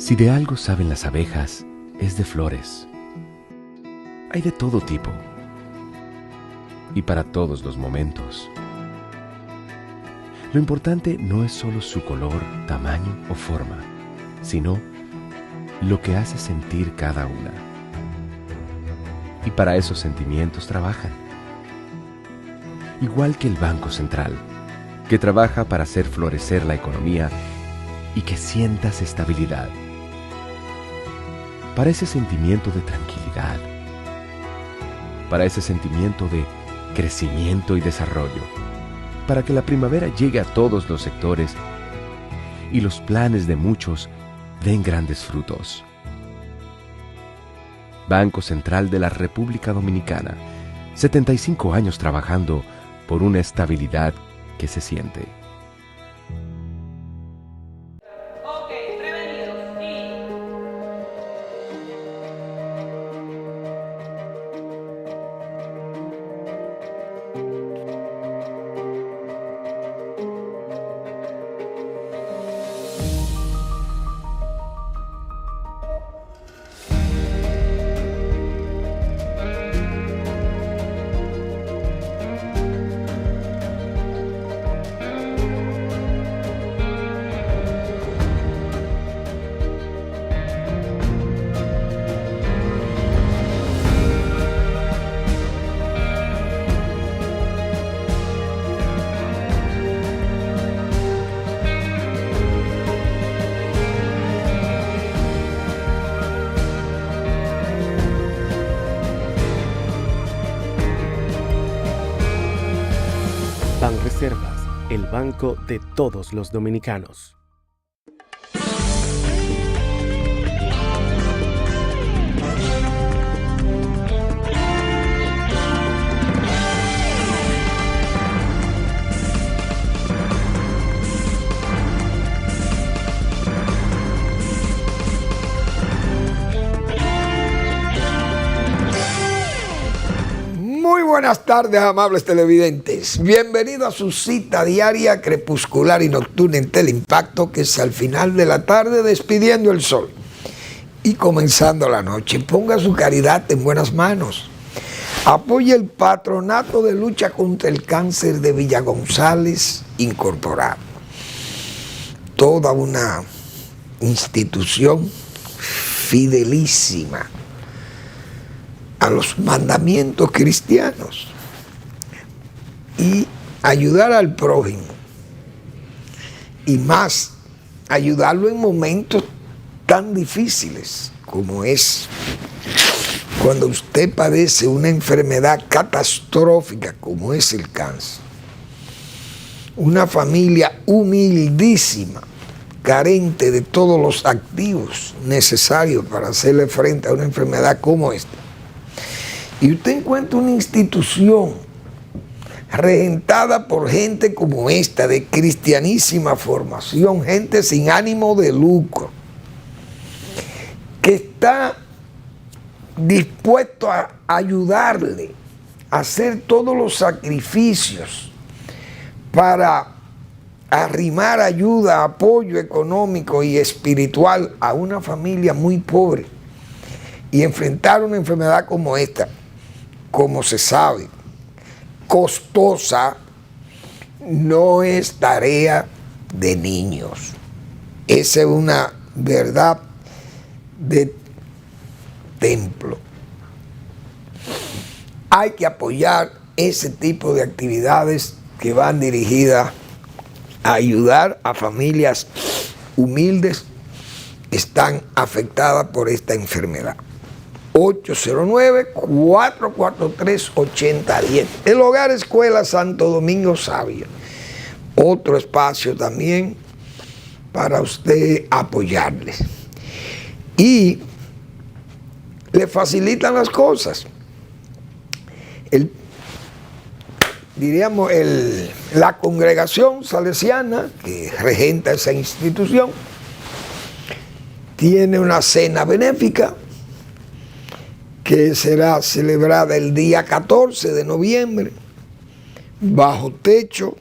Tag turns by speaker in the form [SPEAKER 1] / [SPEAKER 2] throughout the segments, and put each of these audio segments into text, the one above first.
[SPEAKER 1] Si de algo saben las abejas, es de flores. Hay de todo tipo y para todos los momentos. Lo importante no es solo su color, tamaño o forma, sino lo que hace sentir cada una. Y para esos sentimientos trabajan. Igual que el Banco Central, que trabaja para hacer florecer la economía y que sientas estabilidad. Para ese sentimiento de tranquilidad, para ese sentimiento de crecimiento y desarrollo, para que la primavera llegue a todos los sectores y los planes de muchos den grandes frutos. Banco Central de la República Dominicana, 75 años trabajando por una estabilidad que se siente.
[SPEAKER 2] Banreservas, el banco de todos los dominicanos.
[SPEAKER 3] Muy buenas tardes, amables televidentes. Bienvenido a su cita diaria, crepuscular y nocturna en Teleimpacto, que es al final de la tarde despidiendo el sol y comenzando la noche. Ponga su caridad en buenas manos. Apoye el Patronato de Lucha contra el Cáncer de Villa González Incorporado. Toda una institución fidelísima a los mandamientos cristianos y ayudar al prójimo, y más ayudarlo en momentos tan difíciles como es cuando usted padece una enfermedad catastrófica como es el cáncer. Una familia humildísima, carente de todos los activos necesarios para hacerle frente a una enfermedad como esta. Y usted encuentra una institución regentada por gente como esta, de cristianísima formación, gente sin ánimo de lucro, que está dispuesto a ayudarle a hacer todos los sacrificios para arrimar ayuda, apoyo económico y espiritual a una familia muy pobre y enfrentar una enfermedad como esta. Como se sabe, costosa, no es tarea de niños. Esa es una verdad de templo. Hay que apoyar ese tipo de actividades que van dirigidas a ayudar a familias humildes que están afectadas por esta enfermedad. 809-443-8010. El Hogar Escuela Santo Domingo Sabio. Otro espacio también para usted apoyarles. Y le facilitan las cosas. La congregación salesiana que regenta esa institución tiene una cena benéfica que será celebrada el día 14 de noviembre, bajo techo,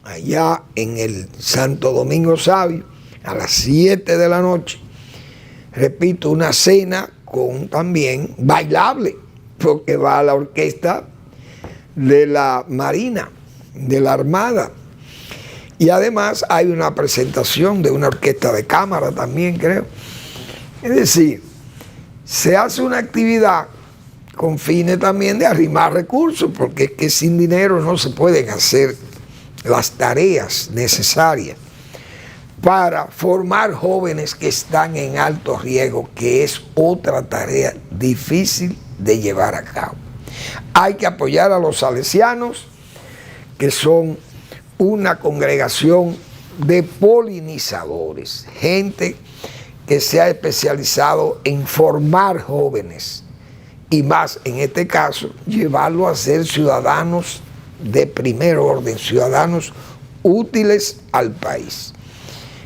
[SPEAKER 3] allá en el Santo Domingo Sabio, a las 7 de la noche, repito, una cena con también bailable, porque va la orquesta de la Marina, de la Armada. Y además hay una presentación de una orquesta de cámara también, creo. Es decir, se hace una actividad con fines también de arrimar recursos, porque es que sin dinero no se pueden hacer las tareas necesarias para formar jóvenes que están en alto riesgo, que es otra tarea difícil de llevar a cabo. Hay que apoyar a los salesianos, que son una congregación de polinizadores, gente que se ha especializado en formar jóvenes y más, en este caso, llevarlo a ser ciudadanos de primer orden, ciudadanos útiles al país.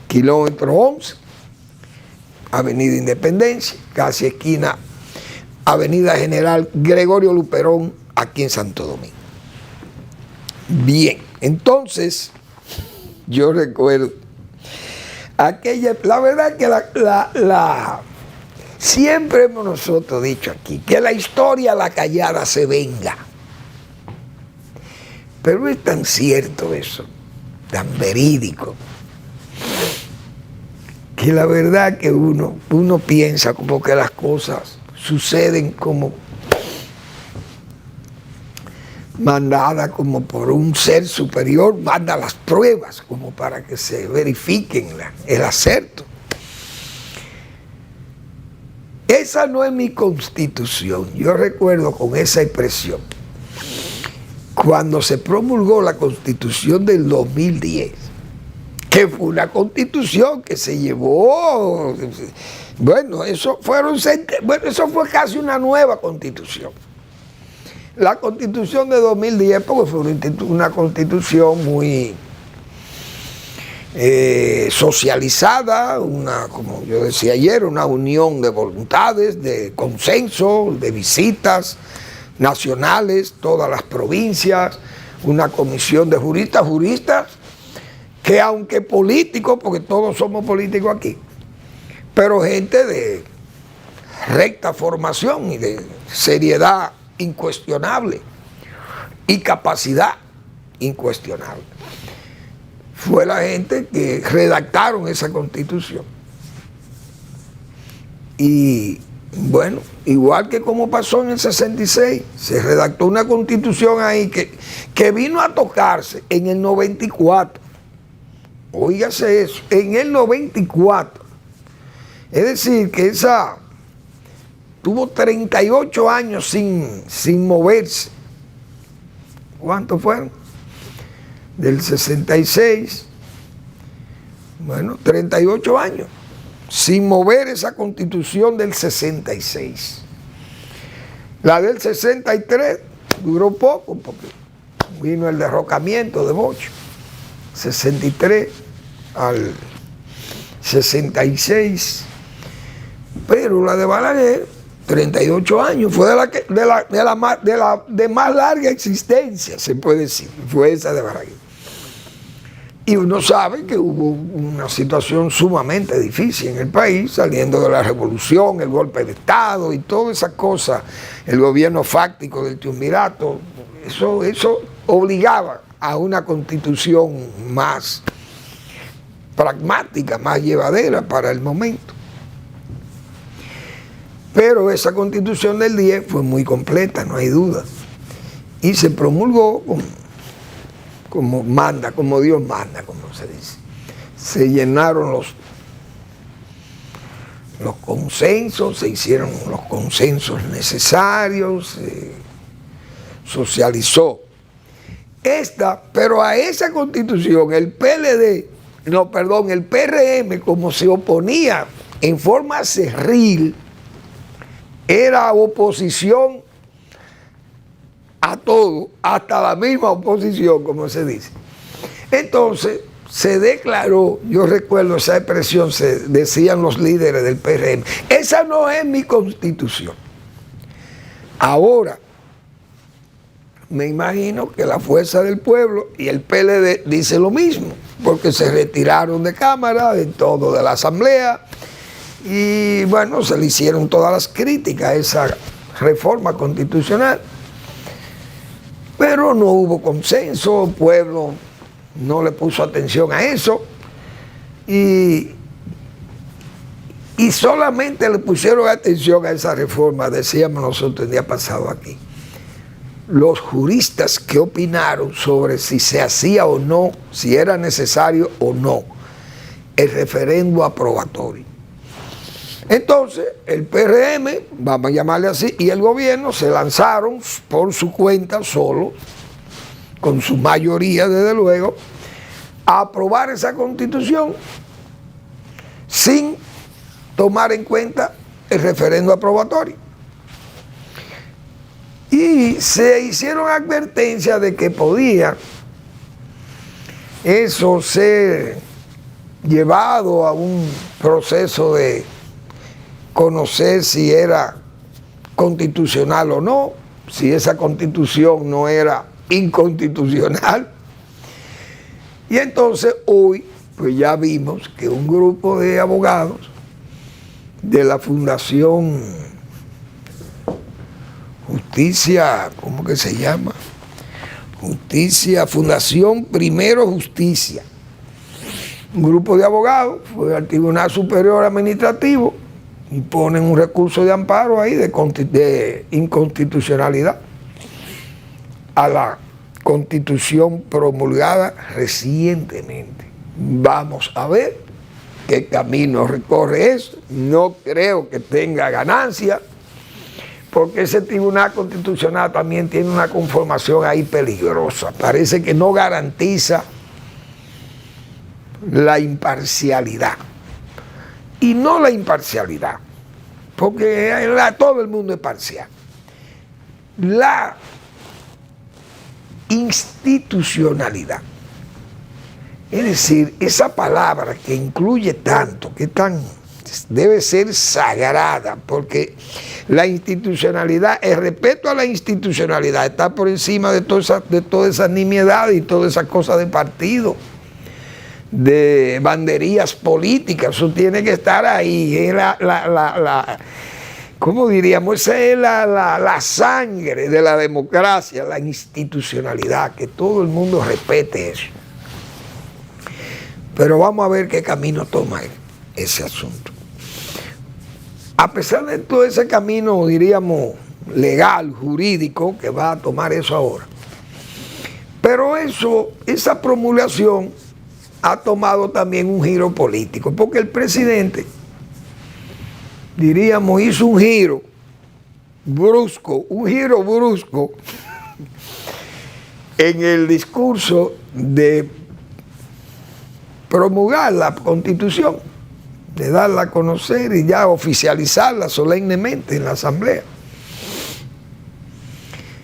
[SPEAKER 3] Kilómetro 11, Avenida Independencia, casi esquina Avenida General Gregorio Luperón, aquí en Santo Domingo. Bien, entonces, yo recuerdo la verdad que siempre hemos nosotros dicho aquí que la historia la callada se venga. Pero es tan cierto eso, tan verídico, que la verdad que uno piensa como que las cosas suceden como mandada como por un ser superior, manda las pruebas como para que se verifiquen el acerto. Esa no es mi constitución. Yo recuerdo con esa expresión cuando se promulgó la Constitución del 2010, que fue una constitución que se llevó, eso fue casi una nueva constitución. La Constitución de 2010, porque fue una constitución muy socializada, como yo decía ayer, una unión de voluntades, de consenso, de visitas nacionales, todas las provincias, una comisión de juristas que aunque políticos, porque todos somos políticos aquí, pero gente de recta formación y de seriedad incuestionable y capacidad incuestionable. Fue la gente que redactaron esa constitución. Y bueno, igual que como pasó en el 66, se redactó una constitución ahí que vino a tocarse en el 94. Óigase eso, en el 94. Es decir, que esa tuvo 38 años sin moverse. ¿Cuántos fueron? Del 66, 38 años, sin mover esa constitución del 66. La del 63 duró poco, porque vino el derrocamiento de Bocho, 63 al 66, pero la de Balaguer, 38 años, fue de más larga existencia, se puede decir, fue esa de Balaguer. Y uno sabe que hubo una situación sumamente difícil en el país, saliendo de la revolución, el golpe de Estado y todas esas cosas, el gobierno fáctico del triunvirato, eso obligaba a una constitución más pragmática, más llevadera para el momento. Pero esa constitución del 10 fue muy completa, no hay duda, y se promulgó como manda, como Dios manda, como se dice. Se llenaron los consensos, se hicieron los consensos necesarios, se socializó. Pero a esa constitución, el PRM, como se oponía en forma cerril, era oposición a todo, hasta la misma oposición, como se dice. Entonces, se declaró, yo recuerdo esa expresión, se decían los líderes del PRM, esa no es mi constitución. Ahora, me imagino que la Fuerza del Pueblo y el PLD dice lo mismo, porque se retiraron de Cámara, de todo, de la Asamblea, Y bueno, se le hicieron todas las críticas a esa reforma constitucional, pero no hubo consenso, el pueblo no le puso atención a eso y solamente le pusieron atención a esa reforma, decíamos nosotros el día pasado aquí, los juristas que opinaron sobre si se hacía o no, si era necesario o no el referendo aprobatorio. Entonces, el PRM, vamos a llamarle así, y el gobierno se lanzaron por su cuenta solo, con su mayoría desde luego, a aprobar esa constitución sin tomar en cuenta el referendo aprobatorio. Y se hicieron advertencias de que podía eso ser llevado a un proceso de conocer si era constitucional o no, si esa constitución no era inconstitucional. Y entonces hoy, pues ya vimos que un grupo de abogados de la Fundación Justicia, ¿cómo que se llama? Fundación Primero Justicia. Un grupo de abogados fue al Tribunal Superior Administrativo y ponen un recurso de amparo ahí de inconstitucionalidad a la Constitución promulgada recientemente. Vamos a ver qué camino recorre eso. No creo que tenga ganancia, porque ese Tribunal Constitucional también tiene una conformación ahí peligrosa. Parece que no garantiza la imparcialidad. Y no la imparcialidad, porque todo el mundo es parcial. La institucionalidad. Es decir, esa palabra que incluye tanto, que debe ser sagrada, porque la institucionalidad, el respeto a la institucionalidad está por encima de toda esa nimiedad y todas esas cosas de partido, de banderías políticas. Eso tiene que estar ahí. Es ¿cómo diríamos? Esa es la sangre de la democracia, la institucionalidad, que todo el mundo respete eso. Pero vamos a ver qué camino toma ese asunto. A pesar de todo ese camino, diríamos, legal, jurídico, que va a tomar eso ahora. Pero esa promulgación ha tomado también un giro político, porque el presidente, diríamos, hizo un giro brusco en el discurso de promulgar la Constitución, de darla a conocer y ya oficializarla solemnemente en la Asamblea.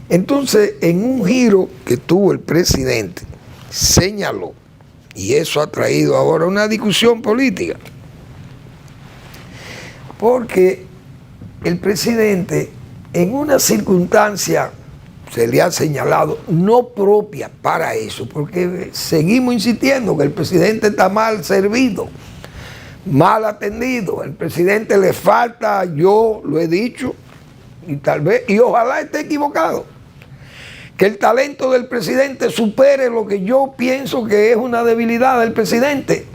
[SPEAKER 3] Entonces, en un giro que tuvo el presidente, señaló, y eso ha traído ahora una discusión política, porque el presidente, en una circunstancia, se le ha señalado, no propia para eso, porque seguimos insistiendo que el presidente está mal servido, mal atendido. El presidente le falta, yo lo he dicho, y tal vez, y ojalá esté equivocado, que el talento del presidente supere lo que yo pienso que es una debilidad del presidente.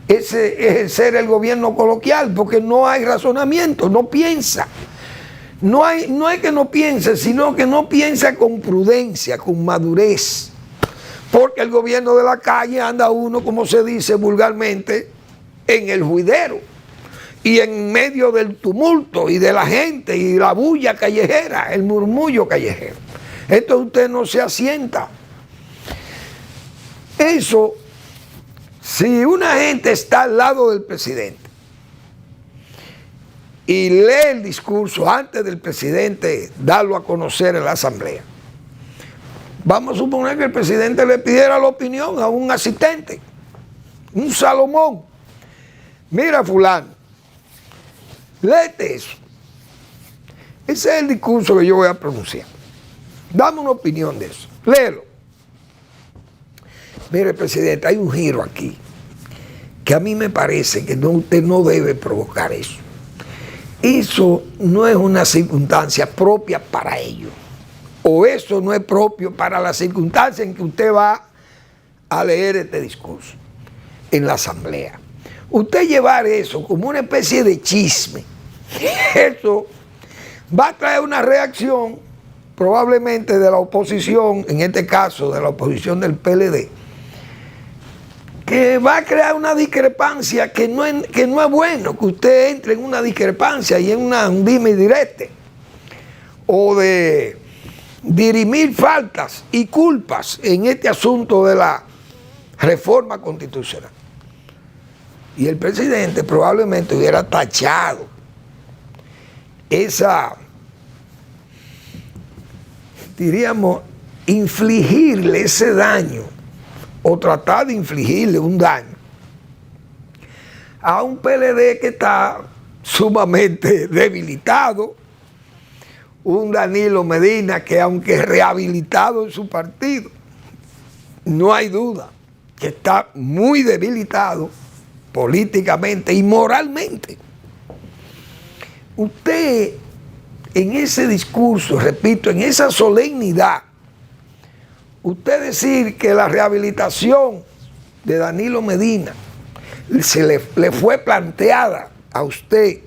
[SPEAKER 3] Ese ejercer el gobierno coloquial, porque no hay razonamiento, no piensa. No es que no piense, sino que no piensa con prudencia, con madurez. Porque el gobierno de la calle anda uno, como se dice vulgarmente, en el juidero. Y en medio del tumulto y de la gente y la bulla callejera, el murmullo callejero. Entonces usted no se asienta. Eso, si una gente está al lado del presidente y lee el discurso antes del presidente darlo a conocer en la Asamblea, vamos a suponer que el presidente le pidiera la opinión a un asistente, un Salomón. Mira, fulano, léete eso. Ese es el discurso que yo voy a pronunciar. Dame una opinión de eso. Léelo. Mire, presidente, hay un giro aquí que a mí me parece que usted no debe provocar eso. eso no es una circunstancia propia para ellos. O eso no es propio para la circunstancia en que usted va a leer este discurso en la asamblea. Usted llevar eso como una especie de chisme, eso va a traer una reacción probablemente de la oposición, en este caso de la oposición del PLD, que va a crear una discrepancia que no es bueno que usted entre en una discrepancia y en un dime y direte, o de dirimir faltas y culpas en este asunto de la reforma constitucional. Y el presidente probablemente hubiera tachado esa, diríamos, infligirle ese daño o tratar de infligirle un daño a un PLD que está sumamente debilitado, un Danilo Medina que aunque rehabilitado en su partido, no hay duda que está muy debilitado políticamente y moralmente. Usted en ese discurso, repito, en esa solemnidad, usted decir que la rehabilitación de Danilo Medina le fue planteada a usted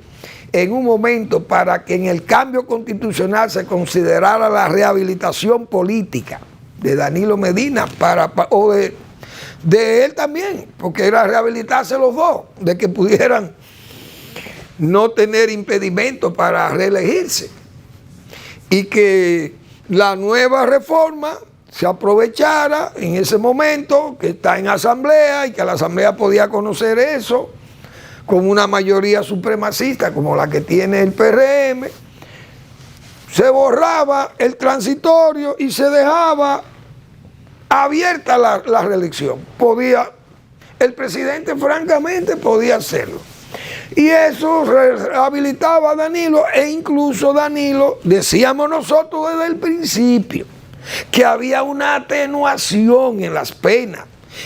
[SPEAKER 3] en un momento para que en el cambio constitucional se considerara la rehabilitación política de Danilo Medina o de él también, porque era rehabilitarse los dos, de que pudieran no tener impedimento para reelegirse y que la nueva reforma se aprovechara en ese momento que está en asamblea y que la asamblea podía conocer eso con una mayoría supremacista como la que tiene el PRM, se borraba el transitorio y se dejaba abierta la reelección. El presidente francamente podía hacerlo. Y eso rehabilitaba a Danilo, e incluso Danilo, decíamos nosotros desde el principio, que había una atenuación en las penas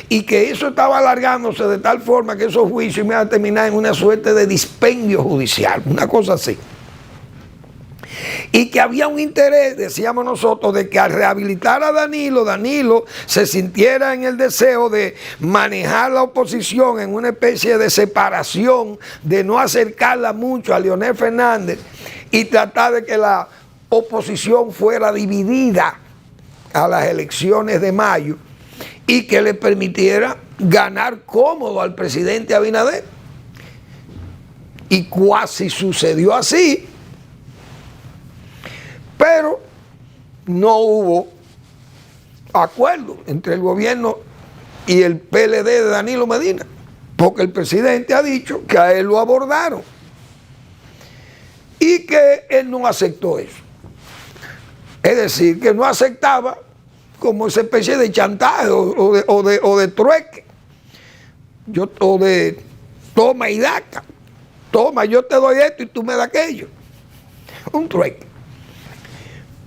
[SPEAKER 3] y que eso estaba alargándose de tal forma que esos juicios iban a terminar en una suerte de dispendio judicial, una cosa así. Y que había un interés, decíamos nosotros, de que al rehabilitar a Danilo, Danilo se sintiera en el deseo de manejar la oposición en una especie de separación, de no acercarla mucho a Leonel Fernández y tratar de que la oposición fuera dividida a las elecciones de mayo y que le permitiera ganar cómodo al presidente Abinader. Y cuasi sucedió así, pero no hubo acuerdo entre el gobierno y el PLD de Danilo Medina, porque el presidente ha dicho que a él lo abordaron y que él no aceptó eso. Es decir, que no aceptaba como esa especie de chantaje o de trueque, o de toma y daca. Toma, yo te doy esto y tú me das aquello. Un trueque.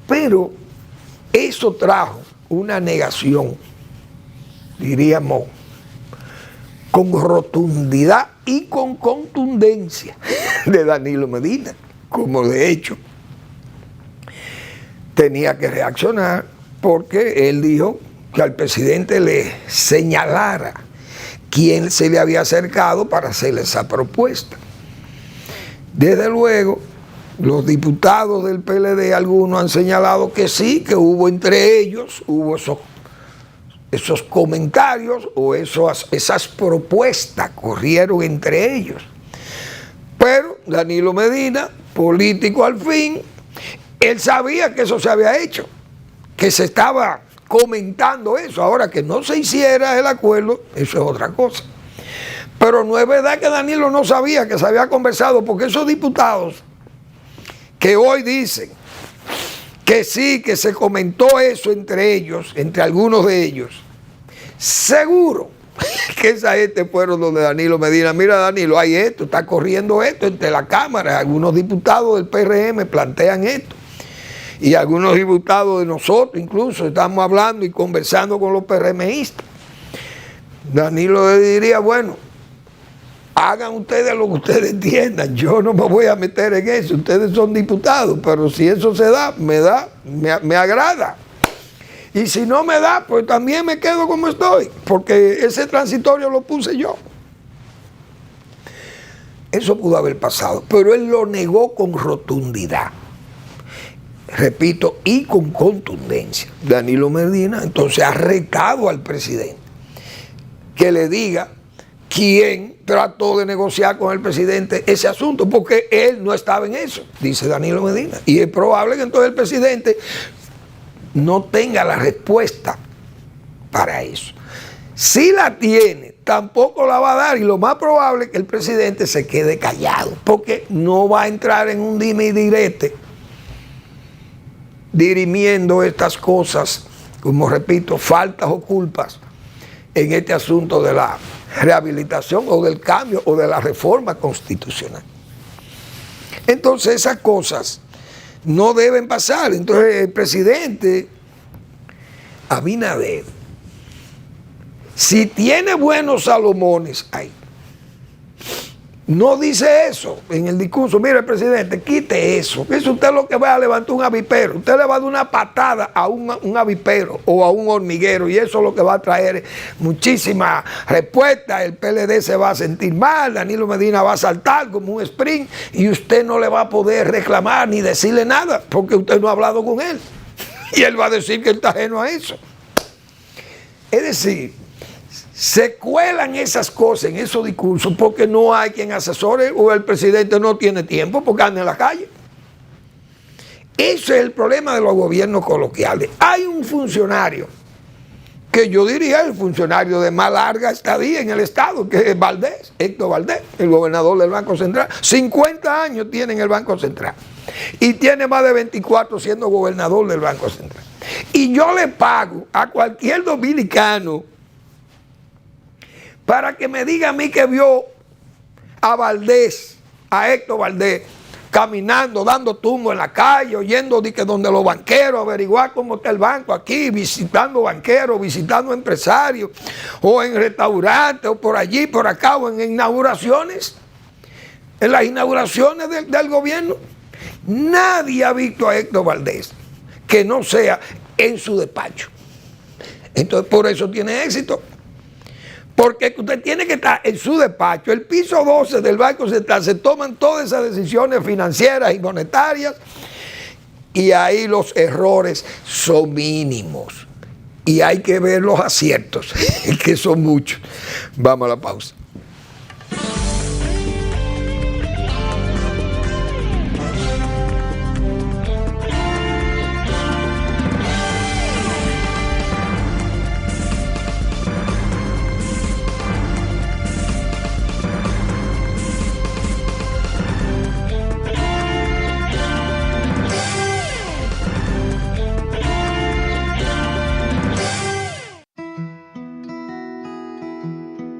[SPEAKER 3] Pero eso trajo una negación, diríamos, con rotundidad y con contundencia de Danilo Medina, como de hecho tenía que reaccionar, porque él dijo que al presidente le señalara quién se le había acercado para hacerle esa propuesta. Desde luego, los diputados del PLD, algunos han señalado que sí, que hubo entre ellos, hubo esos comentarios o esas propuestas corrieron entre ellos. Pero Danilo Medina, político al fin, él sabía que eso se había hecho, que se estaba comentando eso. Ahora, que no se hiciera el acuerdo, eso es otra cosa. Pero no es verdad que Danilo no sabía que se había conversado, porque esos diputados que hoy dicen que sí, que se comentó eso entre ellos, entre algunos de ellos, seguro que esa gente fueron donde Danilo Medina: mira, Danilo, hay esto, está corriendo esto entre la Cámara, algunos diputados del PRM plantean esto, y algunos diputados de nosotros incluso estamos hablando y conversando con los PRMistas. Danilo le diría: bueno, Hagan ustedes lo que ustedes entiendan. Yo no me voy a meter en eso. Ustedes son diputados, pero si eso se da, me agrada. Y si no me da, pues también me quedo como estoy, porque ese transitorio lo puse yo. Eso pudo haber pasado, pero él lo negó con rotundidad. Repito, y con contundencia. Danilo Medina entonces ha retado al presidente que le diga quién trató de negociar con el presidente ese asunto, porque él no estaba en eso, dice Danilo Medina. Y es probable que entonces el presidente no tenga la respuesta para eso. Si la tiene, tampoco la va a dar, y lo más probable es que el presidente se quede callado, porque no va a entrar en un dime y direte dirimiendo estas cosas, como repito, faltas o culpas en este asunto de la rehabilitación o del cambio o de la reforma constitucional. Entonces esas cosas no deben pasar. Entonces el presidente Abinader, si tiene buenos Salomones ahí, no dice eso en el discurso. Mire, presidente, quite eso. Eso usted lo que va a levantar un avipero. Usted le va a dar una patada a un avipero o a un hormiguero, y eso es lo que va a traer muchísima respuesta. El PLD se va a sentir mal, Danilo Medina va a saltar como un sprint, y usted no le va a poder reclamar ni decirle nada, porque usted no ha hablado con él. Y él va a decir que él está ajeno a eso. Es decir, se cuelan esas cosas en esos discursos porque no hay quien asesore, o el presidente no tiene tiempo porque anda en la calle. Ese es el problema de los gobiernos coloquiales. Hay un funcionario que yo diría el funcionario de más larga estadía en el Estado, que es Valdés, Héctor Valdés, el gobernador del Banco Central. 50 años tiene en el Banco Central y tiene más de 24 siendo gobernador del Banco Central. Y yo le pago a cualquier dominicano para que me diga a mí que vio a Valdés, a Héctor Valdés, caminando, dando tumbo en la calle, oyendo de que donde los banqueros, averiguar cómo está el banco aquí, visitando banqueros, visitando empresarios, o en restaurantes, o por allí, por acá, o en inauguraciones, en las inauguraciones del gobierno. Nadie ha visto a Héctor Valdés que no sea en su despacho. Entonces, por eso tiene éxito. Porque usted tiene que estar en su despacho, el piso 12 del Banco Central, se toman todas esas decisiones financieras y monetarias, y ahí los errores son mínimos. Y hay que ver los aciertos, que son muchos. Vamos a la pausa.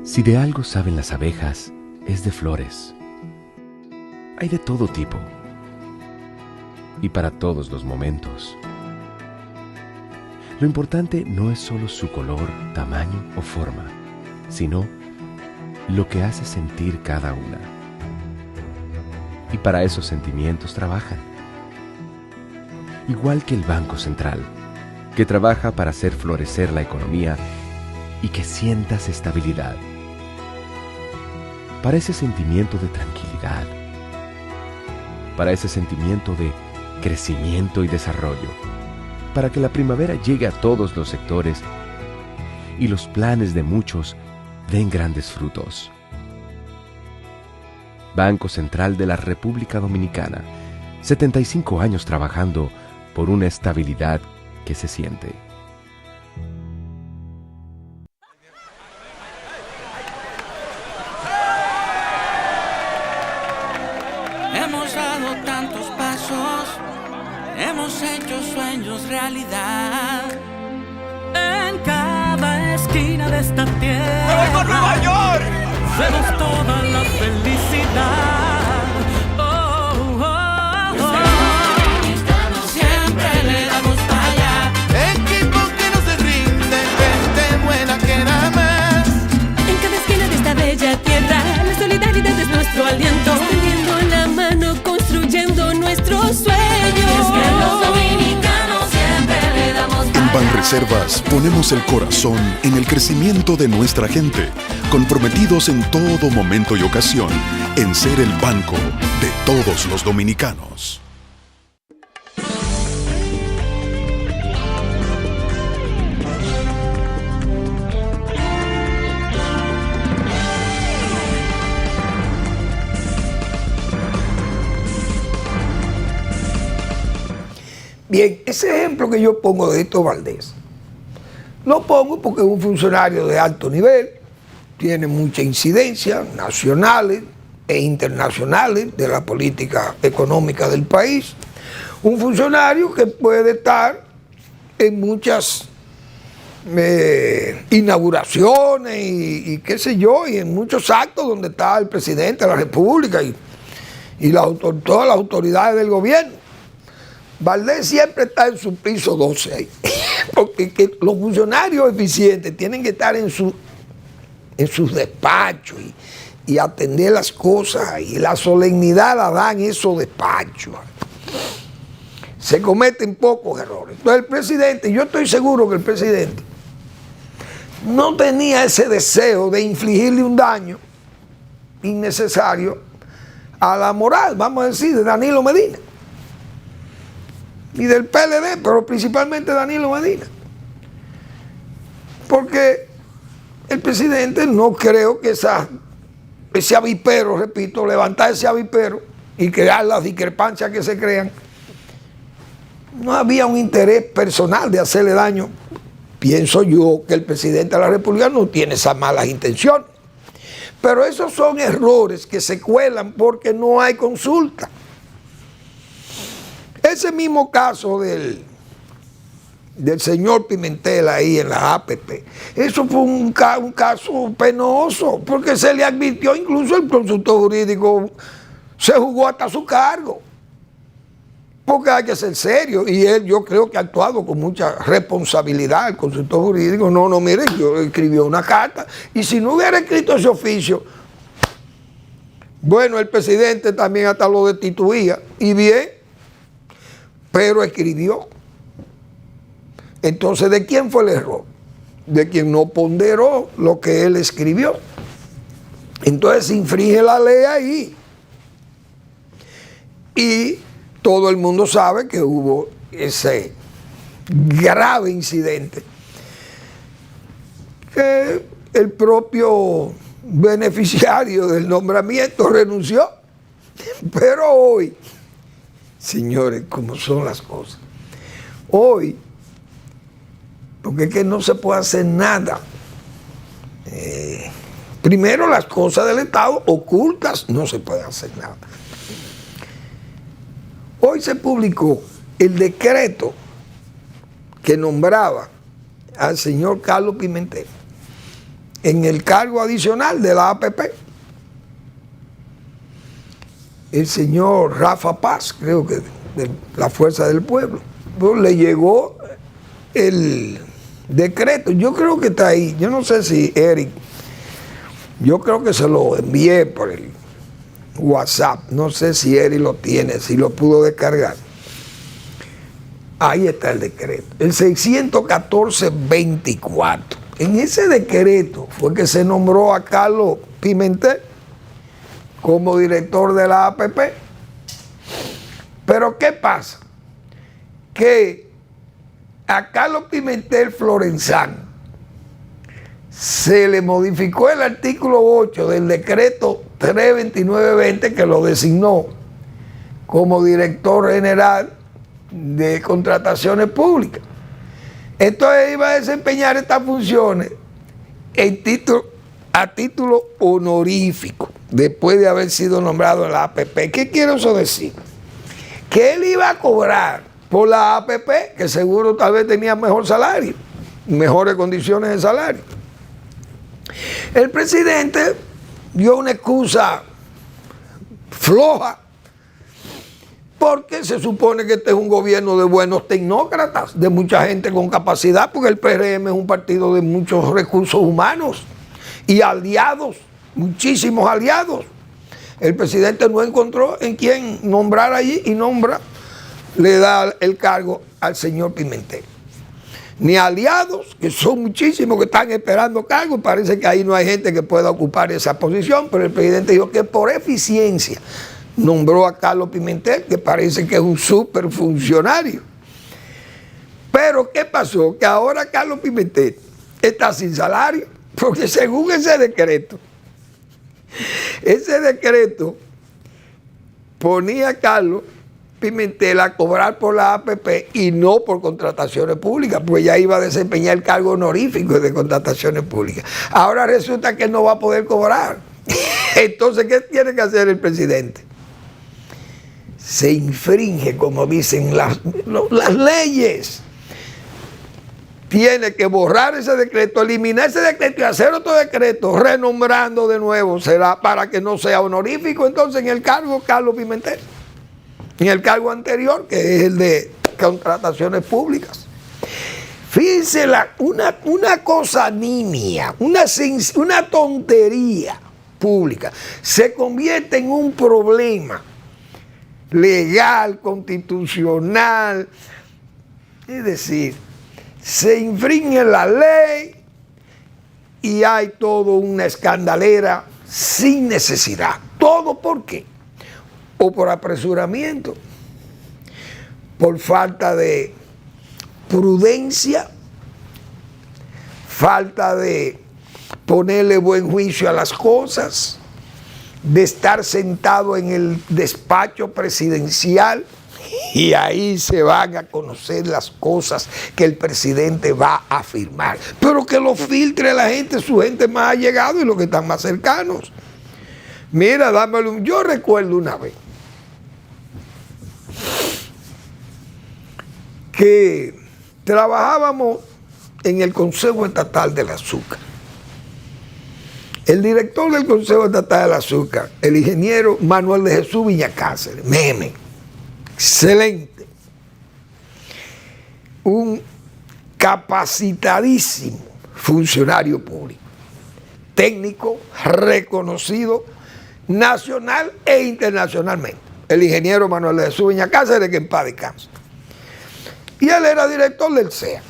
[SPEAKER 1] Si de algo saben las abejas, es de flores. Hay de todo tipo y para todos los momentos. Lo importante no es solo su color, tamaño o forma, sino lo que hace sentir cada una. Y para esos sentimientos trabajan. Igual que el Banco Central, que trabaja para hacer florecer la economía y que sientas estabilidad. Para ese sentimiento de tranquilidad, para ese sentimiento de crecimiento y desarrollo, para que la primavera llegue a todos los sectores y los planes de muchos den grandes frutos. Banco Central de la República Dominicana, 75 años trabajando por una estabilidad que se siente.
[SPEAKER 4] Hemos dado tantos pasos, hemos hecho sueños realidad. En cada esquina de esta tierra,
[SPEAKER 5] ¡me voy por Nueva York!
[SPEAKER 4] vemos toda la felicidad. Oh, oh, oh. Estamos siempre le damos para allá.
[SPEAKER 5] Equipo que no se rinde, gente buena que nada más.
[SPEAKER 6] En cada esquina de esta bella tierra, la solidaridad Banreservas ponemos el corazón en el crecimiento de nuestra gente, comprometidos en todo momento y ocasión en ser el banco de todos los dominicanos.
[SPEAKER 3] Bien, ese ejemplo que yo pongo de Héctor Valdés, lo pongo porque es un funcionario de alto nivel, tiene mucha incidencia nacionales e internacionales de la política económica del país, un funcionario que puede estar en muchas inauguraciones y qué sé yo, y en muchos actos donde está el presidente de la República y todas las autoridades del gobierno. Valdés siempre está en su piso 12 ahí, porque los funcionarios eficientes tienen que estar en sus despachos y atender las cosas, y la solemnidad la dan esos despachos. Se cometen pocos errores. Entonces el presidente, yo estoy seguro que el presidente no tenía ese deseo de infligirle un daño innecesario a la moral, vamos a decir, de Danilo Medina y del PLD, pero principalmente Danilo Medina. Porque el presidente no creo que ese avispero, repito, levantar ese avispero y crear las discrepancias que se crean, no había un interés personal de hacerle daño. Pienso yo que el presidente de la República no tiene esas malas intenciones. Pero esos son errores que se cuelan porque no hay consulta. Ese mismo caso del señor Pimentel ahí en la APP, eso fue un caso penoso, porque se le advirtió, incluso el consultor jurídico se jugó hasta su cargo, porque hay que ser serio, y él yo creo que ha actuado con mucha responsabilidad, el consultor jurídico. No, miren, yo escribí una carta, y si no hubiera escrito ese oficio, bueno, el presidente también hasta lo destituía, y bien, pero escribió. Entonces, ¿de quién fue el error? De quien no ponderó lo que él escribió. Entonces se infringe la ley ahí. Y todo el mundo sabe que hubo ese grave incidente, que el propio beneficiario del nombramiento renunció. Pero hoy, señores, ¿cómo son las cosas? Hoy, porque es que no se puede hacer nada. Primero, las cosas del Estado ocultas, no se puede hacer nada. Hoy se publicó el decreto que nombraba al señor Carlos Pimentel en el cargo adicional de la APP. El señor Rafa Paz, creo que de la Fuerza del Pueblo, pues le llegó el decreto. Yo creo que está ahí. Yo no sé si Eric, yo creo que se lo envié por el WhatsApp. No sé si Eric lo tiene, si lo pudo descargar. Ahí está el decreto, el 614-24. En ese decreto fue que se nombró a Carlos Pimentel como director de la APP. Pero ¿qué pasa? Que a Carlos Pimentel Florenzán se le modificó el artículo 8 del decreto 329-20, que lo designó como director general de contrataciones públicas. Entonces iba a desempeñar estas funciones a título honorífico, después de haber sido nombrado en la APP. ¿Qué quiere eso decir? Que él iba a cobrar por la APP, que seguro tal vez tenía mejor salario, mejores condiciones de salario. El presidente dio una excusa floja, porque se supone que este es un gobierno de buenos tecnócratas, de mucha gente con capacidad, porque el PRM es un partido de muchos recursos humanos y aliados, muchísimos aliados. El presidente no encontró en quién nombrar allí y le da el cargo al señor Pimentel. ni aliados, que son muchísimos que están esperando cargos. Parece que ahí no hay gente que pueda ocupar esa posición, pero el presidente dijo que por eficiencia nombró a Carlos Pimentel, que parece que es un súper funcionario. Pero ¿qué pasó? Que ahora Carlos Pimentel está sin salario, porque según ese decreto ponía a Carlos Pimentel a cobrar por la APP y no por contrataciones públicas, pues ya iba a desempeñar el cargo honorífico de contrataciones públicas. Ahora resulta que no va a poder cobrar. Entonces, ¿qué tiene que hacer el presidente? Se infringe, como dicen las leyes. Tiene que borrar ese decreto, eliminar ese decreto y hacer otro decreto, renombrando de nuevo, será para que no sea honorífico entonces en el cargo Carlos Pimentel. En el cargo anterior, que es el de contrataciones públicas. Fíjense, una cosa nimia, una tontería pública, se convierte en un problema legal, constitucional, es decir, se infringe la ley y hay todo una escandalera sin necesidad. ¿Todo por qué? O por apresuramiento, por falta de prudencia, falta de ponerle buen juicio a las cosas, de estar sentado en el despacho presidencial y ahí se van a conocer las cosas que el presidente va a firmar. Pero que lo filtre la gente, su gente más allegada y los que están más cercanos. Mira, dámelo. Yo recuerdo una vez que trabajábamos en el Consejo Estatal del Azúcar. El director del Consejo Estatal del Azúcar, el ingeniero Manuel de Jesús Viñacáceres, Meme, excelente, un capacitadísimo funcionario público, técnico reconocido nacional e internacionalmente, el ingeniero Manuel de Jesús Viñacáceres, que en paz descanse. Y él era director del CEA.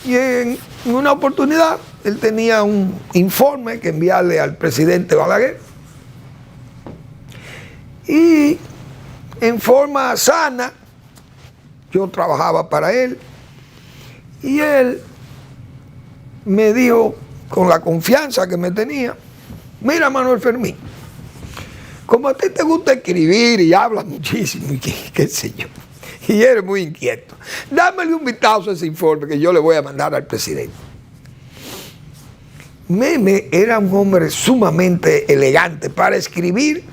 [SPEAKER 3] Y en una oportunidad, él tenía un informe que enviarle al presidente Balaguer. Y en forma sana, yo trabajaba para él. Y él me dijo, con la confianza que me tenía, mira, Manuel Fermín, como a ti te gusta escribir y hablas muchísimo y qué sé yo, y eres muy inquieto, dámele un vistazo a ese informe que yo le voy a mandar al presidente. Meme era un hombre sumamente elegante para escribir,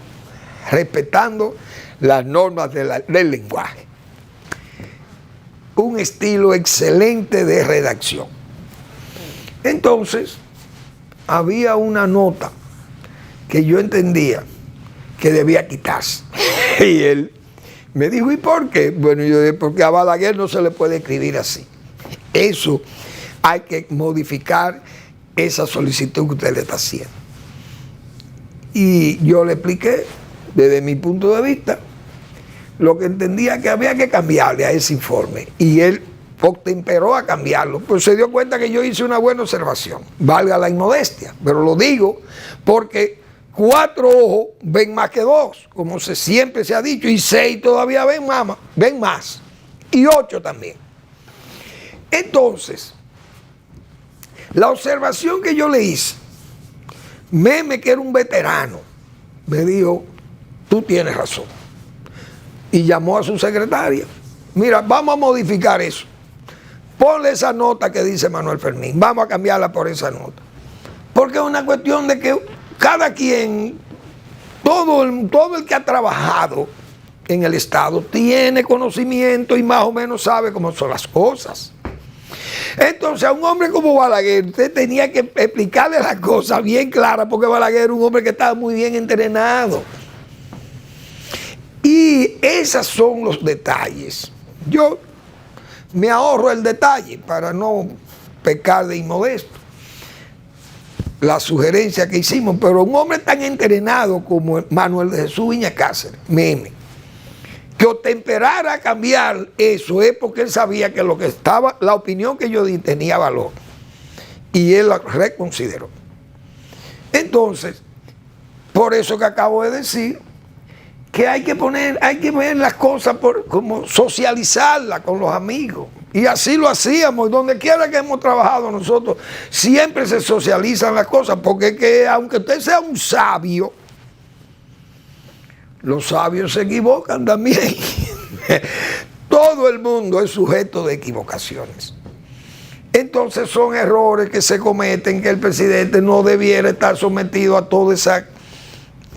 [SPEAKER 3] respetando las normas del lenguaje. Un estilo excelente de redacción. Entonces, había una nota que yo entendía que debía quitarse. Y él me dijo, ¿y por qué? Bueno, yo dije, porque a Balaguer no se le puede escribir así. Eso hay que modificar esa solicitud que usted le está haciendo. Y yo le expliqué, desde mi punto de vista, lo que entendía que había que cambiarle a ese informe. Y él temperó a cambiarlo, pues se dio cuenta que yo hice una buena observación, valga la inmodestia, pero lo digo porque 4 ojos ven más que 2, como siempre se ha dicho, y 6 todavía ven más, y 8 también. Entonces, la observación que yo le hice, Meme, que era un veterano, me dijo, tú tienes razón, y llamó a su secretaria, mira, vamos a modificar eso. Ponle esa nota que dice Manuel Fermín, vamos a cambiarla por esa nota. Porque es una cuestión de que cada quien, todo el que ha trabajado en el Estado tiene conocimiento y más o menos sabe cómo son las cosas. Entonces a un hombre como Balaguer, usted tenía que explicarle las cosas bien claras, porque Balaguer era un hombre que estaba muy bien entrenado. Y esos son los detalles. Yo me ahorro el detalle para no pecar de inmodesto, la sugerencia que hicimos, pero un hombre tan entrenado como Manuel de Jesús Viñacáceres, Meme, que temperara a cambiar eso es porque él sabía que lo que estaba, la opinión que yo di tenía valor. Y él la reconsideró. Entonces, por eso que acabo de decir, que hay que ver las cosas como socializarlas con los amigos. Y así lo hacíamos, donde quiera que hemos trabajado nosotros, siempre se socializan las cosas, porque es que aunque usted sea un sabio, los sabios se equivocan también. Todo el mundo es sujeto de equivocaciones. Entonces son errores que se cometen, que el presidente no debiera estar sometido a todas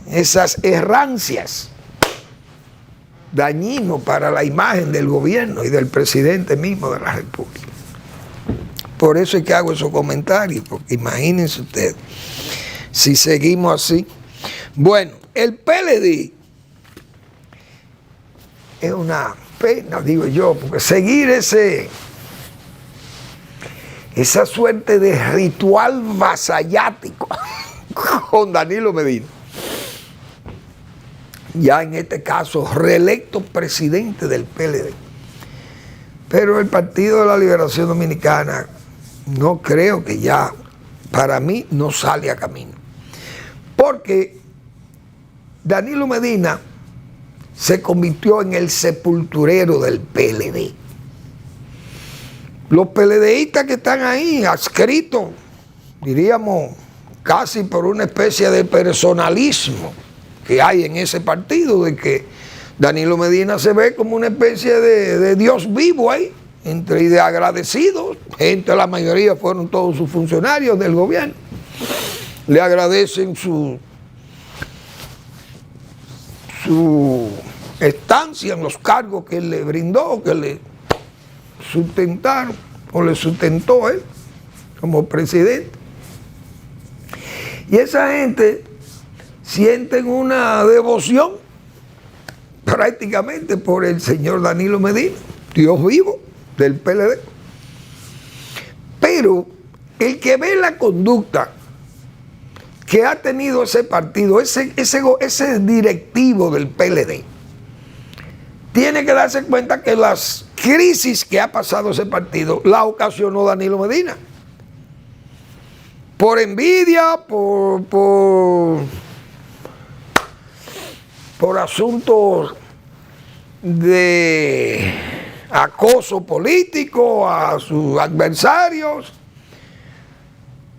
[SPEAKER 3] esas errancias. Dañino para la imagen del gobierno y del presidente mismo de la República. Por eso es que hago esos comentarios, porque imagínense ustedes, si seguimos así. Bueno, el PLD es una pena, digo yo, porque seguir esa suerte de ritual vasallático con Danilo Medina, ya en este caso reelecto presidente del PLD. Pero el Partido de la Liberación Dominicana no creo que ya, para mí, no sale a camino. Porque Danilo Medina se convirtió en el sepulturero del PLD. Los PLDistas que están ahí, adscritos, diríamos, casi por una especie de personalismo que hay en ese partido, de que Danilo Medina se ve como una especie de Dios vivo ahí, entre de agradecidos, gente, la mayoría fueron todos sus funcionarios del gobierno, le agradecen su estancia en los cargos que él le brindó, que le sustentaron, o le sustentó él como presidente. Y esa gente sienten una devoción prácticamente por el señor Danilo Medina, Dios vivo del PLD. Pero el que ve la conducta que ha tenido ese partido, ese directivo del PLD, tiene que darse cuenta que las crisis que ha pasado ese partido la ocasionó Danilo Medina. Por envidia, por asuntos de acoso político a sus adversarios,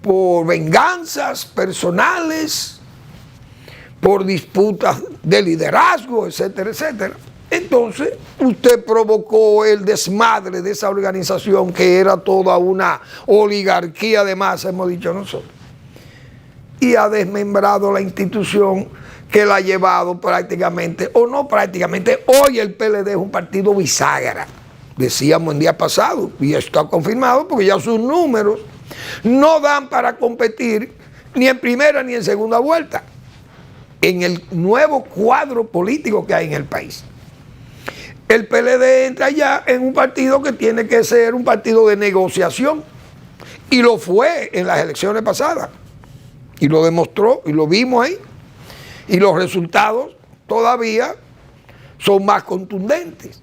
[SPEAKER 3] por venganzas personales, por disputas de liderazgo, etcétera, etcétera. Entonces, usted provocó el desmadre de esa organización que era toda una oligarquía de masa, hemos dicho nosotros, y ha desmembrado la institución que la ha llevado prácticamente, o no prácticamente, hoy el PLD es un partido bisagra, decíamos el día pasado, y esto está confirmado porque ya sus números no dan para competir ni en primera ni en segunda vuelta en el nuevo cuadro político que hay en el país. El PLD entra ya en un partido que tiene que ser un partido de negociación, y lo fue en las elecciones pasadas, y lo demostró, y lo vimos ahí, y los resultados todavía son más contundentes,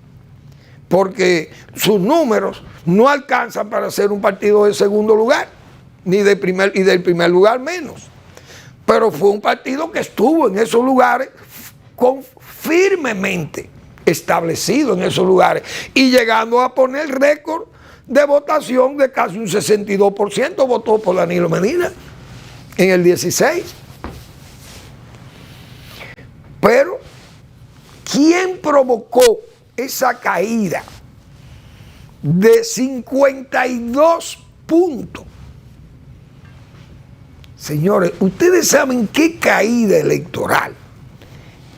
[SPEAKER 3] porque sus números no alcanzan para ser un partido de segundo lugar, ni de del primer lugar menos, pero fue un partido que estuvo en esos lugares firmemente establecido en esos lugares, y llegando a poner récord de votación de casi un 62% votó por Danilo Medina en el 16. Pero ¿quién provocó esa caída de 52 puntos? Señores, ustedes saben qué caída electoral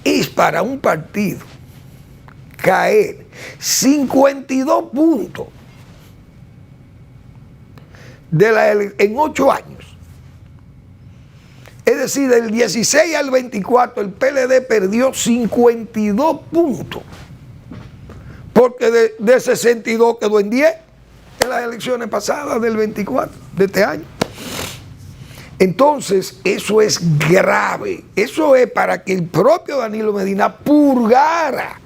[SPEAKER 3] es para un partido caer 52 puntos en 8 años. Es decir, del 16 al 24 el PLD perdió 52 puntos, porque de 62 quedó en 10 en las elecciones pasadas del 24 de este año. Entonces, eso es grave. Eso es para que el propio Danilo Medina purgara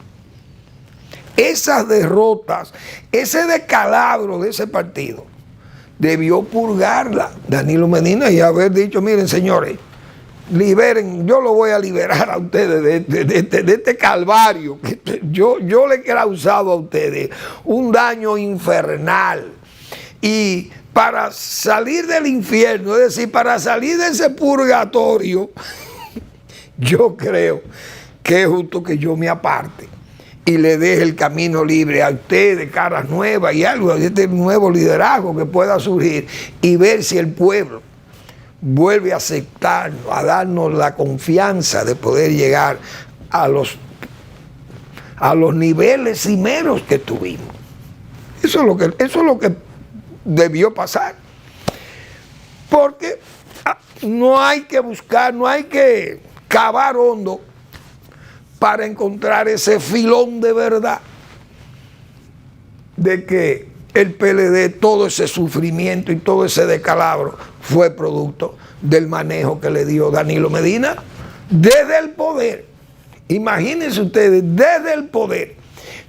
[SPEAKER 3] esas derrotas, ese descalabro de ese partido, debió purgarla Danilo Medina y haber dicho, miren señores, liberen, yo lo voy a liberar a ustedes de este calvario. Yo le he causado a ustedes un daño infernal. Y para salir del infierno, es decir, para salir de ese purgatorio, yo creo que es justo que yo me aparte y le deje el camino libre a ustedes, caras nuevas y algo de este nuevo liderazgo que pueda surgir y ver si el pueblo vuelve a aceptarnos, a darnos la confianza de poder llegar a los niveles cimeros que tuvimos. Eso es lo que debió pasar. Porque no hay que buscar, no hay que cavar hondo para encontrar ese filón de verdad de que el PLD, todo ese sufrimiento y todo ese descalabro fue producto del manejo que le dio Danilo Medina desde el poder. Imagínense ustedes, desde el poder,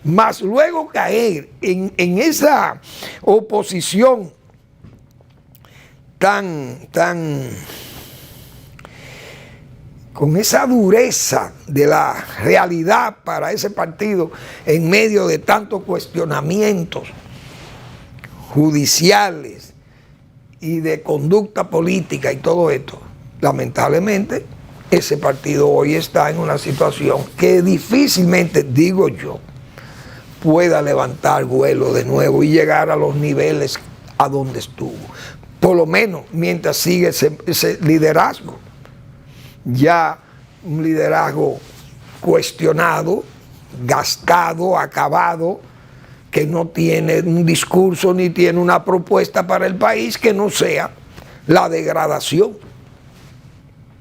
[SPEAKER 3] más luego caer en esa oposición tan con esa dureza de la realidad para ese partido en medio de tantos cuestionamientos judiciales y de conducta política y todo esto. Lamentablemente, ese partido hoy está en una situación que difícilmente, digo yo, pueda levantar vuelo de nuevo y llegar a los niveles a donde estuvo. Por lo menos mientras sigue ese liderazgo. Ya un liderazgo cuestionado, gastado, acabado, que no tiene un discurso ni tiene una propuesta para el país que no sea la degradación.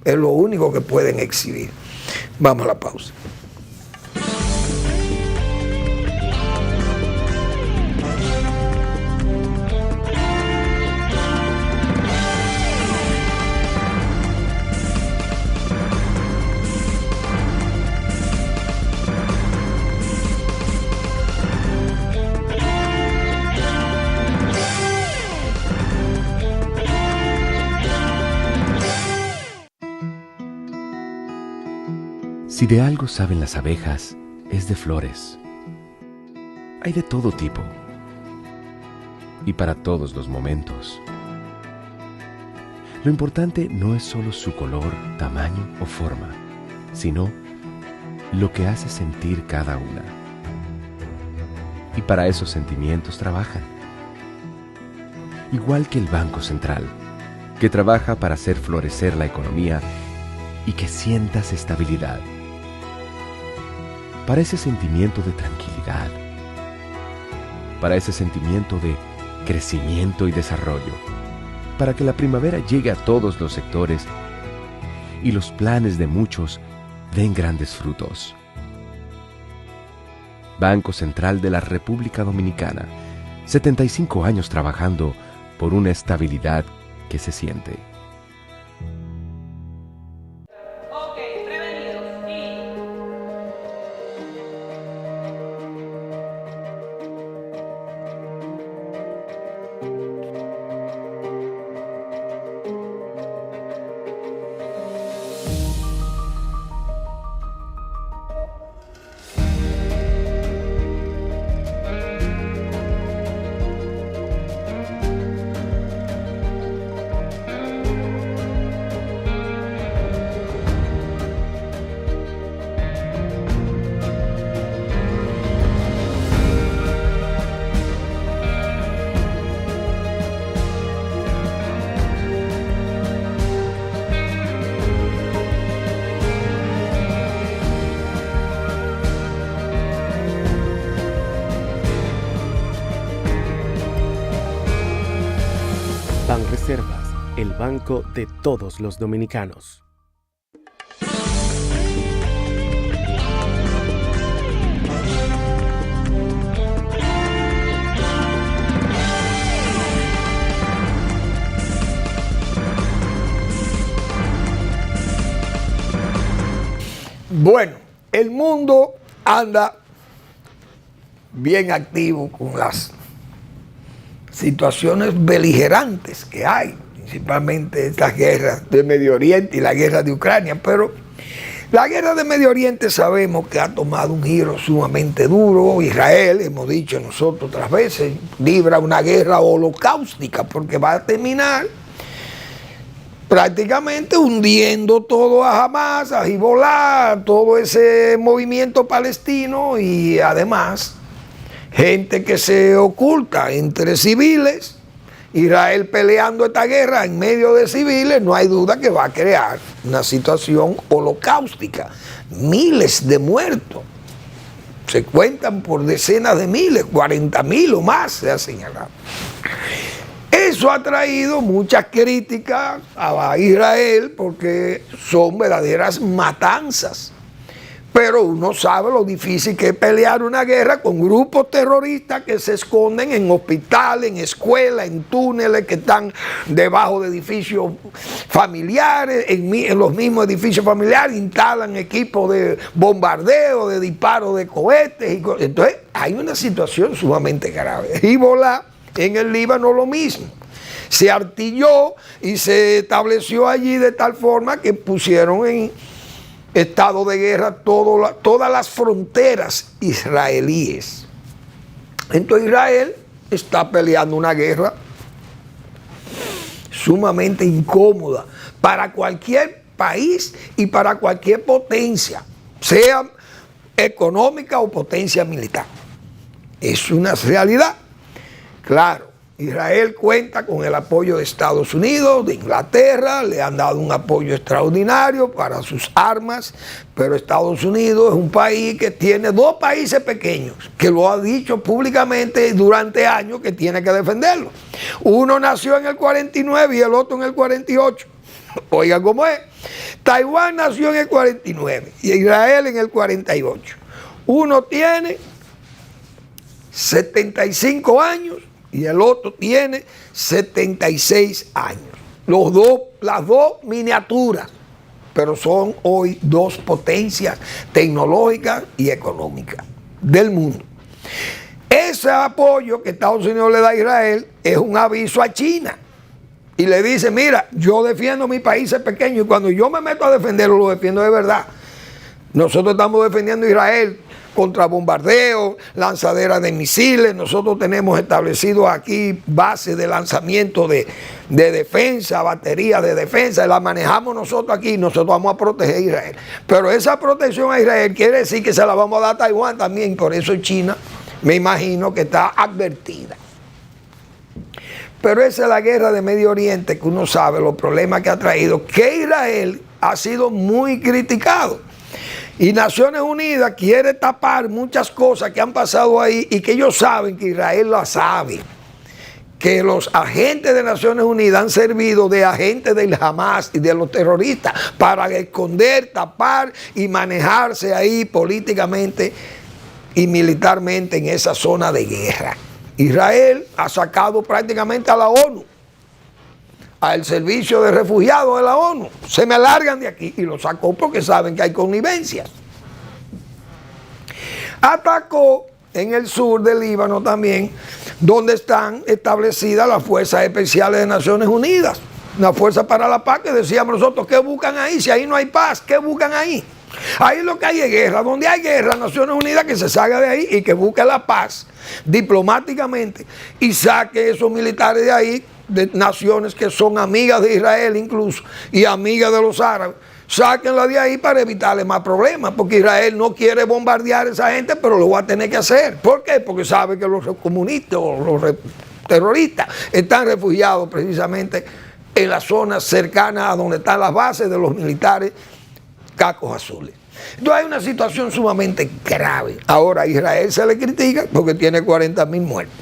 [SPEAKER 3] Es lo único que pueden exhibir. Vamos a la pausa.
[SPEAKER 1] Si de algo saben las abejas, es de flores. Hay de todo tipo y para todos los momentos. Lo importante no es solo su color, tamaño o forma, sino lo que hace sentir cada una. Y para esos sentimientos trabajan. Igual que el Banco Central, que trabaja para hacer florecer la economía y que sientas estabilidad. Para ese sentimiento de tranquilidad, para ese sentimiento de crecimiento y desarrollo, para que la primavera llegue a todos los sectores y los planes de muchos den grandes frutos. Banco Central de la República Dominicana, 75 años trabajando por una estabilidad que se siente.
[SPEAKER 2] Banreservas, el banco de todos los dominicanos.
[SPEAKER 3] Bueno, el mundo anda bien activo con las situaciones beligerantes que hay, principalmente estas guerras de Medio Oriente y la guerra de Ucrania, pero la guerra de Medio Oriente sabemos que ha tomado un giro sumamente duro. Israel, hemos dicho nosotros otras veces, libra una guerra holocáustica porque va a terminar prácticamente hundiendo todo a Hamas, a Hezbollah, todo ese movimiento palestino y además gente que se oculta entre civiles. Israel peleando esta guerra en medio de civiles, no hay duda que va a crear una situación holocáustica. Miles de muertos. Se cuentan por decenas de miles, 40.000 o más se ha señalado. Eso ha traído muchas críticas a Israel porque son verdaderas matanzas. Pero uno sabe lo difícil que es pelear una guerra con grupos terroristas que se esconden en hospitales, en escuelas, en túneles que están debajo de edificios familiares, en los mismos edificios familiares instalan equipos de bombardeo, de disparo de cohetes. Entonces hay una situación sumamente grave. Hezbollah en el Líbano lo mismo. Se artilló y se estableció allí de tal forma que pusieron en estado de guerra todas las fronteras israelíes. Entonces Israel está peleando una guerra sumamente incómoda para cualquier país y para cualquier potencia, sea económica o potencia militar. Es una realidad. Claro, Israel cuenta con el apoyo de Estados Unidos, de Inglaterra, le han dado un apoyo extraordinario para sus armas, pero Estados Unidos es un país que tiene dos países pequeños, que lo ha dicho públicamente durante años que tiene que defenderlo. Uno nació en el 49 y el otro en el 48. Oigan cómo es. Taiwán nació en el 49 y Israel en el 48. Uno tiene 75 años y el otro tiene 76 años. Las dos miniaturas, pero son hoy dos potencias tecnológicas y económicas del mundo. Ese apoyo que Estados Unidos le da a Israel es un aviso a China. Y le dice, mira, yo defiendo mi país pequeño y cuando yo me meto a defenderlo, lo defiendo de verdad. Nosotros estamos defendiendo a Israel contra bombardeos, lanzaderas de misiles. Nosotros tenemos establecido aquí bases de lanzamiento de defensa, baterías de defensa, y la manejamos nosotros aquí. Nosotros vamos a proteger a Israel. Pero esa protección a Israel quiere decir que se la vamos a dar a Taiwán también. Por eso China, me imagino que está advertida. Pero esa es la guerra de Medio Oriente, que uno sabe los problemas que ha traído, que Israel ha sido muy criticado. Y Naciones Unidas quiere tapar muchas cosas que han pasado ahí y que ellos saben que Israel las sabe. Que los agentes de Naciones Unidas han servido de agentes del Hamas y de los terroristas para esconder, tapar y manejarse ahí políticamente y militarmente en esa zona de guerra. Israel ha sacado prácticamente a la ONU, al servicio de refugiados de la ONU. Se me largan de aquí y lo sacó porque saben que hay connivencias. Atacó en el sur del Líbano también, donde están establecidas las fuerzas especiales de Naciones Unidas, una fuerza para la paz que decíamos nosotros, ¿qué buscan ahí? Si ahí no hay paz, ¿qué buscan ahí? Ahí lo que hay es guerra. Donde hay guerra, Naciones Unidas que se salga de ahí y que busque la paz diplomáticamente y saque esos militares de ahí, de naciones que son amigas de Israel incluso y amigas de los árabes. Sáquenla de ahí para evitarle más problemas, porque Israel no quiere bombardear a esa gente, pero lo va a tener que hacer. ¿Por qué? Porque sabe que los comunistas o los terroristas están refugiados precisamente en las zonas cercanas a donde están las bases de los militares cacos azules. Entonces hay una situación sumamente grave. Ahora a Israel se le critica porque tiene 40.000 muertos.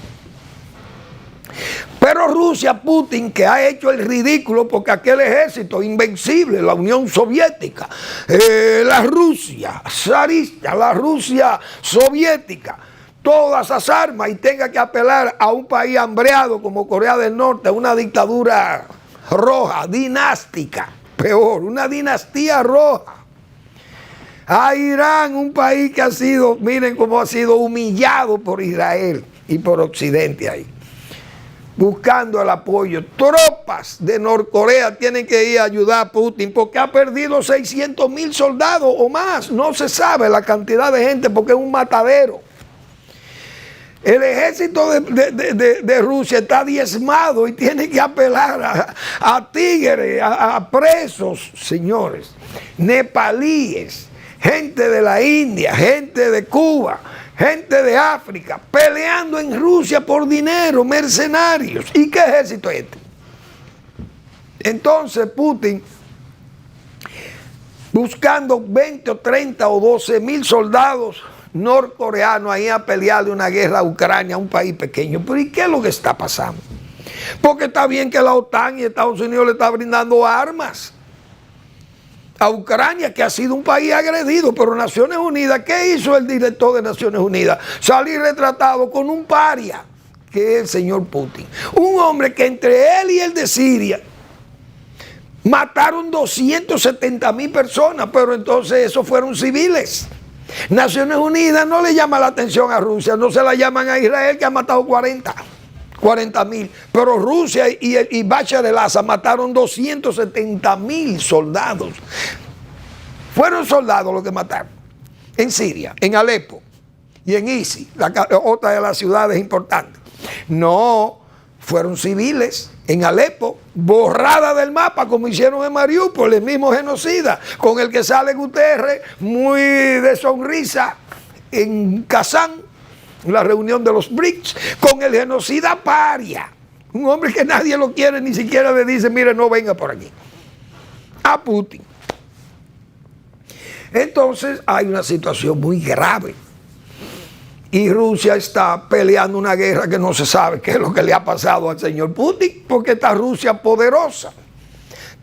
[SPEAKER 3] Pero Rusia, Putin, que ha hecho el ridículo porque aquel ejército invencible, la Unión Soviética, la Rusia zarista, la Rusia soviética, todas esas armas y tenga que apelar a un país hambreado como Corea del Norte, una dictadura roja, dinástica, peor, una dinastía roja. a Irán, un país que ha sido, miren cómo ha sido humillado por Israel y por Occidente ahí, buscando el apoyo. Tropas de Norcorea tienen que ir a ayudar a Putin porque ha perdido 600,000 soldados o más. No se sabe la cantidad de gente porque es un matadero. El ejército de Rusia está diezmado y tiene que apelar a tigres, a presos, señores, nepalíes, gente de la India, gente de Cuba, gente de África, peleando en Rusia por dinero, mercenarios. ¿Y qué ejército es este? Entonces Putin, buscando 20 o 30 o 12,000 soldados norcoreanos ahí a pelearle una guerra a Ucrania, un país pequeño. Pero ¿y qué es lo que está pasando? Porque está bien que la OTAN y Estados Unidos le está brindando armas a Ucrania, que ha sido un país agredido, pero Naciones Unidas, ¿qué hizo el director de Naciones Unidas? Salir retratado con un paria, que es el señor Putin. Un hombre que entre él y el de Siria mataron 270,000 personas, pero entonces esos fueron civiles. Naciones Unidas no le llama la atención a Rusia, no se la llaman a Israel, que ha matado 40,000, pero Rusia y Bashar al-Assad mataron 270,000 soldados. Fueron soldados los que mataron en Siria, en Alepo y en Izi, otra de las ciudades importantes. No, fueron civiles en Alepo, borrada del mapa, como hicieron en Mariupol, el mismo genocida, con el que sale Guterres muy de sonrisa en Kazán, la reunión de los BRICS, con el genocida paria, un hombre que nadie lo quiere, ni siquiera le dice, mire, no venga por aquí, a Putin. Entonces hay una situación muy grave y Rusia está peleando una guerra que no se sabe qué es lo que le ha pasado al señor Putin, porque esta Rusia poderosa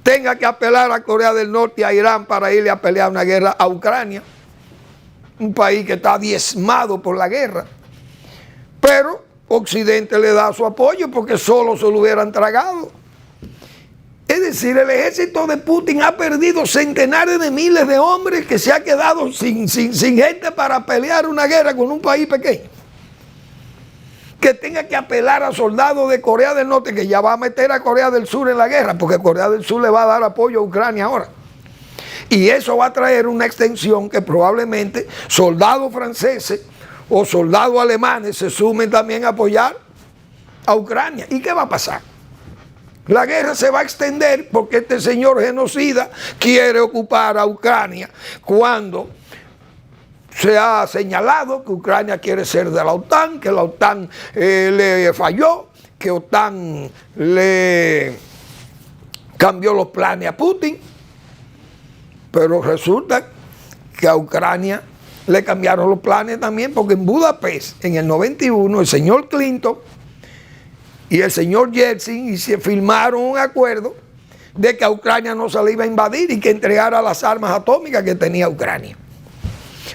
[SPEAKER 3] tenga que apelar a Corea del Norte y a Irán para irle a pelear una guerra a Ucrania, un país que está diezmado por la guerra. Pero Occidente le da su apoyo porque solo se lo hubieran tragado. Es decir, el ejército de Putin ha perdido centenares de miles de hombres que se ha quedado sin gente para pelear una guerra con un país pequeño. Que tenga que apelar a soldados de Corea del Norte, que ya va a meter a Corea del Sur en la guerra, porque Corea del Sur le va a dar apoyo a Ucrania ahora. Y eso va a traer una extensión que probablemente soldados franceses o soldados alemanes se sumen también a apoyar a Ucrania. ¿Y qué va a pasar? La guerra se va a extender porque este señor genocida quiere ocupar a Ucrania cuando se ha señalado que Ucrania quiere ser de la OTAN, que la OTAN le falló, que OTAN le cambió los planes a Putin, pero resulta que a Ucrania le cambiaron los planes también, porque en Budapest, en el 91, el señor Clinton y el señor Yeltsin firmaron un acuerdo de que a Ucrania no se le iba a invadir y que entregara las armas atómicas que tenía Ucrania.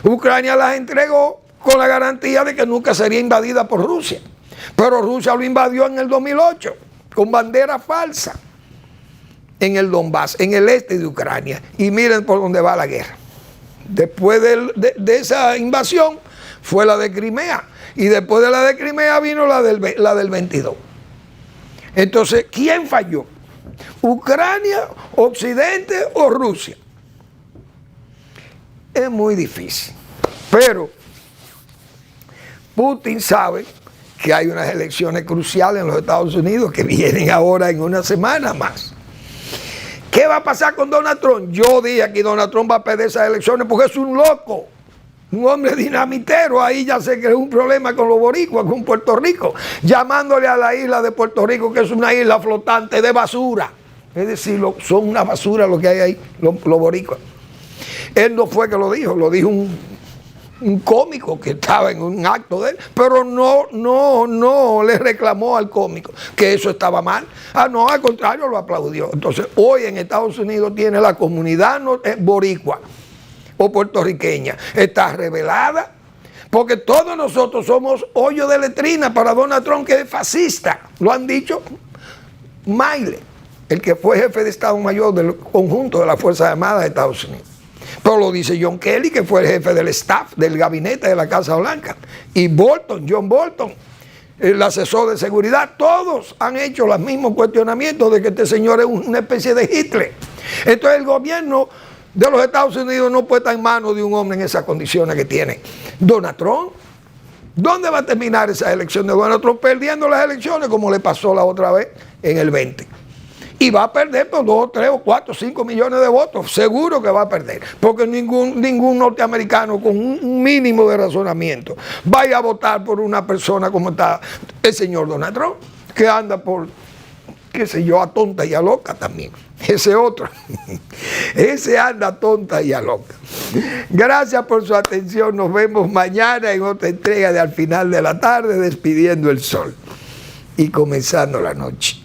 [SPEAKER 3] Ucrania las entregó con la garantía de que nunca sería invadida por Rusia. Pero Rusia lo invadió en el 2008 con bandera falsa en el Donbass, en el este de Ucrania. Y miren por dónde va la guerra. Después de esa invasión fue la de Crimea. Y después de la de Crimea vino la del 22. Entonces, ¿quién falló? ¿Ucrania, Occidente o Rusia? Es muy difícil. Pero Putin sabe que hay unas elecciones cruciales en los Estados Unidos que vienen ahora en una semana más. ¿Qué va a pasar con Donald Trump? Yo dije que Donald Trump va a perder esas elecciones porque es un loco. Un hombre dinamitero, ahí ya se creó un problema con los boricuas, con Puerto Rico, llamándole a la isla de Puerto Rico que es una isla flotante de basura. Es decir, son una basura lo que hay ahí, los boricuas. Él no fue que lo dijo un cómico que estaba en un acto de él, pero no le reclamó al cómico que eso estaba mal. No, al contrario, lo aplaudió. Entonces, hoy en Estados Unidos tiene la comunidad boricua o puertorriqueña, está revelada, porque todos nosotros somos hoyo de letrina para Donald Trump, que es fascista. Lo han dicho Miley, el que fue jefe de Estado Mayor del conjunto de las Fuerzas Armadas de Estados Unidos. Pero lo dice John Kelly, que fue el jefe del staff, del gabinete de la Casa Blanca. Y John Bolton, el asesor de seguridad, todos han hecho los mismos cuestionamientos de que este señor es una especie de Hitler. Entonces el gobierno de los Estados Unidos no puede estar en manos de un hombre en esas condiciones que tiene Donald Trump. ¿Dónde va a terminar esa elección de Donald Trump? Perdiendo las elecciones como le pasó la otra vez en el 20. Y va a perder por 2, 3, 4, 5 millones de votos. Seguro que va a perder. Porque ningún norteamericano con un mínimo de razonamiento vaya a votar por una persona como está el señor Donald Trump, que anda por, qué sé yo, a tonta y a loca también. Ese otro. Ese anda tonta y a loca. Gracias por su atención. Nos vemos mañana en otra entrega de Al Final de la Tarde, despidiendo el sol y comenzando la noche.